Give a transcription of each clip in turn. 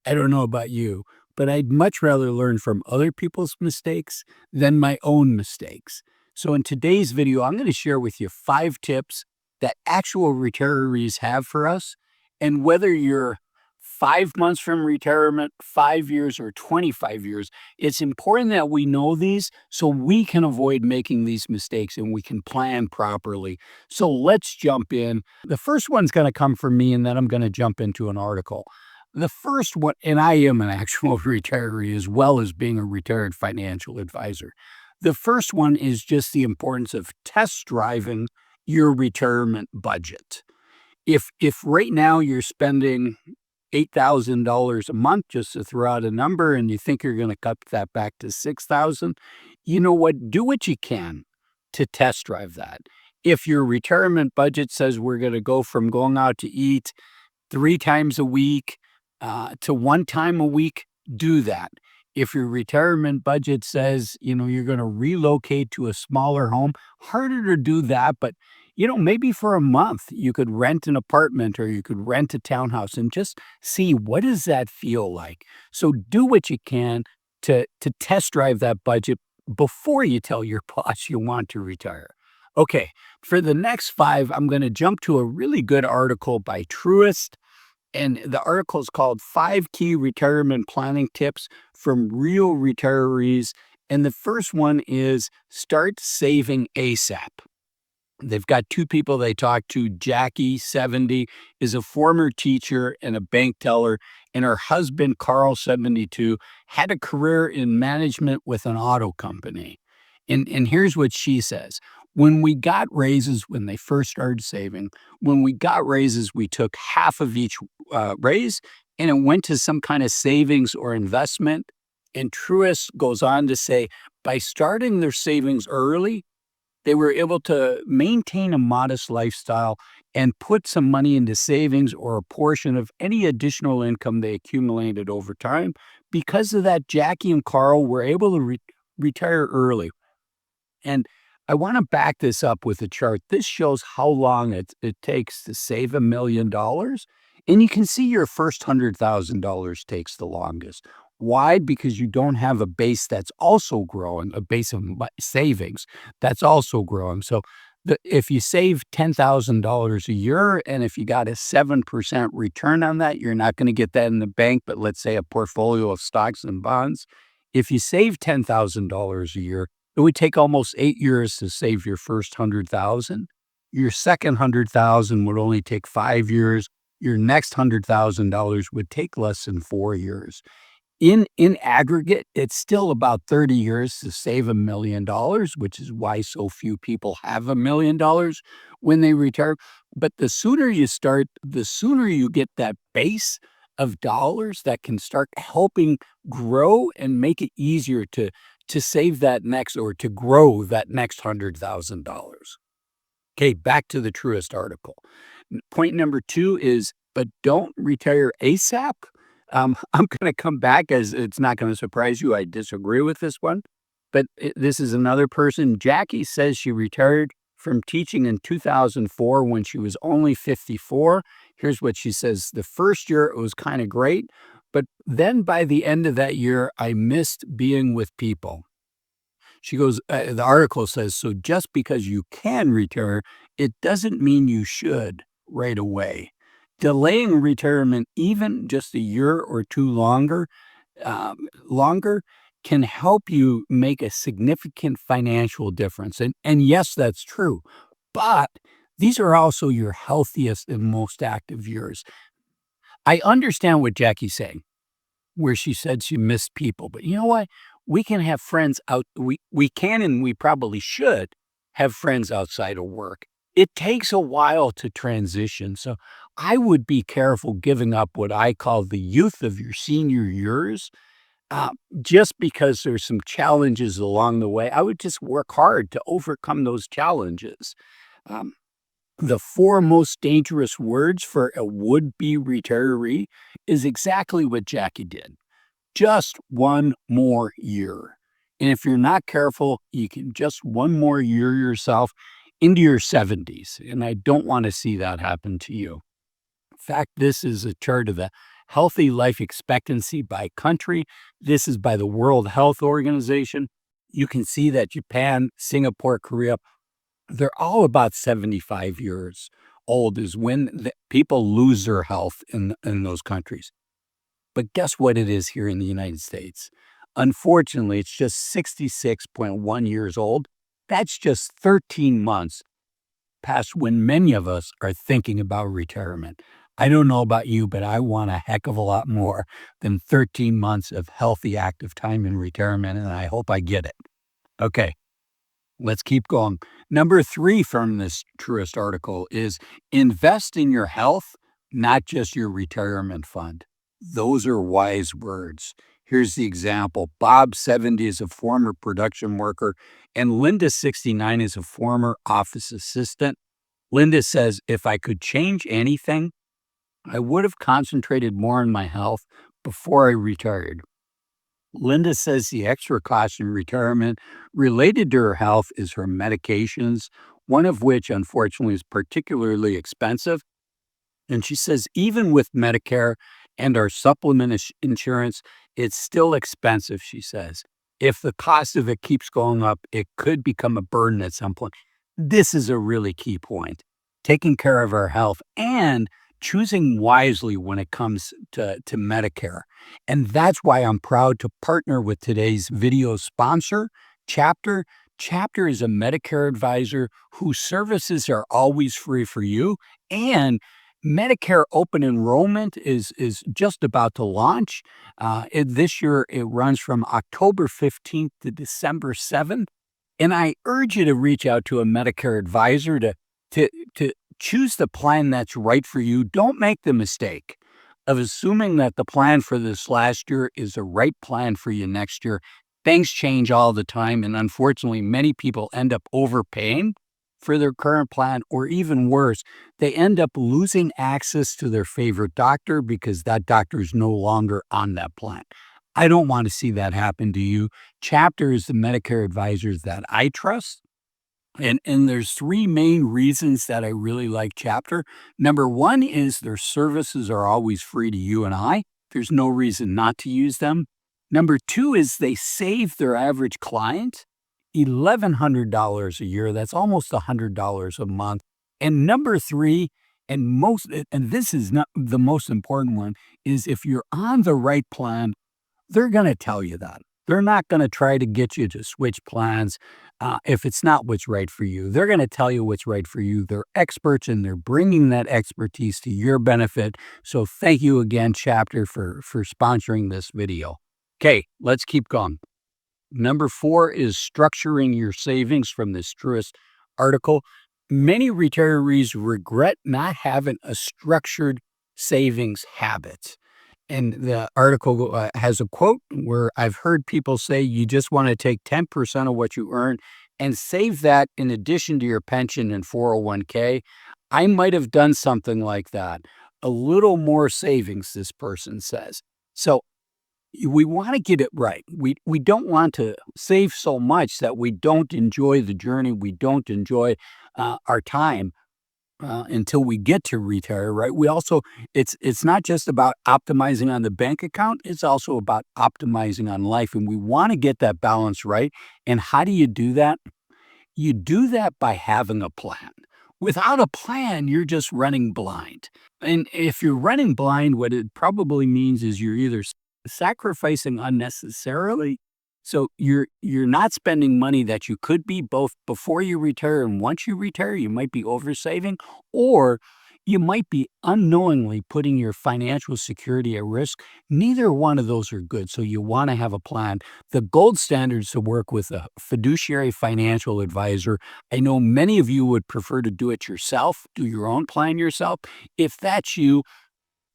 I don't know about you, but I'd much rather learn from other people's mistakes than my own mistakes. So in today's video, I'm going to share with you 5 tips that actual retirees have for us. And whether you're 5 months from retirement, 5 years, or 25 years, it's important that we know these so we can avoid making these mistakes and we can plan properly. So let's jump in. The first one's going to come from me, and then I'm going to jump into an article. The first one, and I am an actual retiree as well as being a retired financial advisor. The first one is just the importance of test driving your retirement budget. If right now you're spending $8,000 a month, just to throw out a number, and you think you're going to cut that back to 6,000, you know what? Do what you can to test drive that. If your retirement budget says we're going to go from going out to eat 3 times a week to 1 time a week, do that. If your retirement budget says, you're going to relocate to a smaller home, harder to do that, but maybe for a month you could rent an apartment or you could rent a townhouse and just see what does that feel like. So do what you can to test drive that budget before you tell your boss you want to retire. Okay, for the next 5, I'm going to jump to a really good article by Truist. And the article is called 5 Key Retirement Planning Tips from Real Retirees. And the first one is start saving ASAP. They've got 2 people they talk to. Jackie, 70, is a former teacher and a bank teller, and her husband, Carl, 72, had a career in management with an auto company. And here's what she says. When we got raises, when they first started saving, when we got raises, we took half of each raise and it went to some kind of savings or investment. And Truist goes on to say, by starting their savings early, they were able to maintain a modest lifestyle and put some money into savings or a portion of any additional income they accumulated over time. Because of that, Jackie and Carl were able to retire early. And I want to back this up with a chart. This shows how long it takes to save $1 million. And you can see your first $100,000 takes the longest. Why? Because you don't have a base that's also growing, a base of savings that's also growing. So if you save $10,000 a year, and if you got a 7% return on that, you're not going to get that in the bank, but let's say a portfolio of stocks and bonds. If you save $10,000 a year, it would take almost 8 years to save your first 100,000. Your second 100,000 would only take 5 years. Your next $100,000 would take less than 4 years. In aggregate, it's still about 30 years to save $1 million, which is why so few people have $1 million when they retire. But the sooner you start, the sooner you get that base of dollars that can start helping grow and make it easier to save that next or to grow that next $100,000. Okay, back to the Truist article. Point number 2 is, but don't retire ASAP. I'm going to come back, as it's not going to surprise you. I disagree with this one, but this is another person. Jackie says she retired from teaching in 2004 when she was only 54. Here's what she says. The first year it was kind of great, but then by the end of that year, I missed being with people. She goes, the article says, so just because you can retire, it doesn't mean you should right away. Delaying retirement even just a year or 2 longer can help you make a significant financial difference. And yes, that's true. But these are also your healthiest and most active years. I understand what Jackie's saying, where she said she missed people. But you know what? We can have friends out. We can and we probably should have friends outside of work. It takes a while to transition. So I would be careful giving up what I call the youth of your senior years, just because there's some challenges along the way. I would just work hard to overcome those challenges. Um, the 4 most dangerous words for a would-be retiree is exactly what Jackie did. Just 1 more year. And if you're not careful, you can just 1 more year yourself into your 70s. And I don't want to see that happen to you. In fact, this is a chart of the healthy life expectancy by country. This is by the World Health Organization. You can see that Japan, Singapore, Korea, they're all about 75 years old is when people lose their health in those countries. But guess what it is here in the United States? Unfortunately, it's just 66.1 years old. That's just 13 months past when many of us are thinking about retirement. I don't know about you, but I want a heck of a lot more than 13 months of healthy, active time in retirement, and I hope I get it. Okay, let's keep going. Number 3 from this Truist article is invest in your health, not just your retirement fund. Those are wise words. Here's the example. Bob, 70, is a former production worker, and Linda, 69, is a former office assistant. Linda says, if I could change anything, I would have concentrated more on my health before I retired. Linda says the extra cost in retirement related to her health is her medications, one of which, unfortunately, is particularly expensive. And she says, even with Medicare and our supplement insurance, it's still expensive, she says. If the cost of it keeps going up, it could become a burden at some point. This is a really key point. Taking care of our health and choosing wisely when it comes to Medicare. And that's why I'm proud to partner with today's video sponsor, Chapter. Chapter is a Medicare advisor whose services are always free for you, and Medicare open enrollment is just about to launch. This year, it runs from October 15th to December 7th. And I urge you to reach out to a Medicare advisor to choose the plan that's right for you. Don't make the mistake of assuming that the plan for this last year is the right plan for you next year. Things change all the time, and unfortunately, many people end up overpaying for their current plan, or even worse, they end up losing access to their favorite doctor because that doctor is no longer on that plan. I don't want to see that happen to you. Chapter is the Medicare advisors that I trust. And there's 3 main reasons that I really like Chapter. Number 1 is their services are always free to you and I. There's no reason not to use them. Number 2 is they save their average client $1,100 a year. That's almost $100 a month. And number 3, and this is not the most important one, is if you're on the right plan, they're going to tell you that. They're not going to try to get you to switch plans if it's not what's right for you. They're going to tell you what's right for you. They're experts, and they're bringing that expertise to your benefit. So thank you again, Chapter, for sponsoring this video. Okay, let's keep going. Number 4 is structuring your savings from this Truist article. Many retirees regret not having a structured savings habit. And the article has a quote where I've heard people say you just want to take 10% of what you earn and save that in addition to your pension and 401k. I might have done something like that. A little more savings, this person says. So we want to get it right. We don't want to save so much that we don't enjoy the journey. We don't enjoy our time until we get to retire, right? We also, it's not just about optimizing on the bank account. It's also about optimizing on life. And we want to get that balance right. And how do you do that? You do that by having a plan. Without a plan, you're just running blind. And if you're running blind, what it probably means is you're either sacrificing unnecessarily. So you're not spending money that you could be both before you retire and once you retire. You might be oversaving, or you might be unknowingly putting your financial security at risk. Neither one of those are good. So you want to have a plan. The gold standard is to work with a fiduciary financial advisor. I know many of you would prefer to do it yourself, do your own plan yourself. If that's you,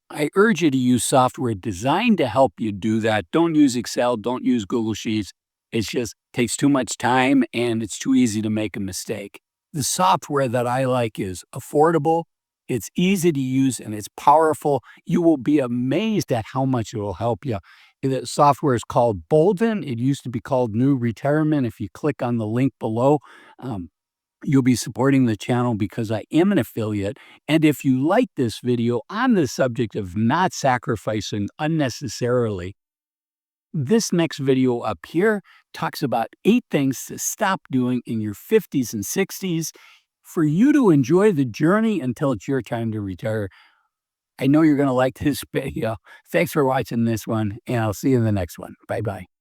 I urge you to use software designed to help you do that. Don't use Excel. Don't use Google Sheets. It just takes too much time, and it's too easy to make a mistake. The software that I like is affordable, it's easy to use, and it's powerful. You will be amazed at how much it will help you. The software is called Bolden. It used to be called New Retirement. If you click on the link below, You'll be supporting the channel because I am an affiliate. And if you like this video on the subject of not sacrificing unnecessarily, this next video up here talks about 8 things to stop doing in your 50s and 60s for you to enjoy the journey until it's your time to retire. I know you're going to like this video. Thanks for watching this one, and I'll see you in the next one. Bye-bye.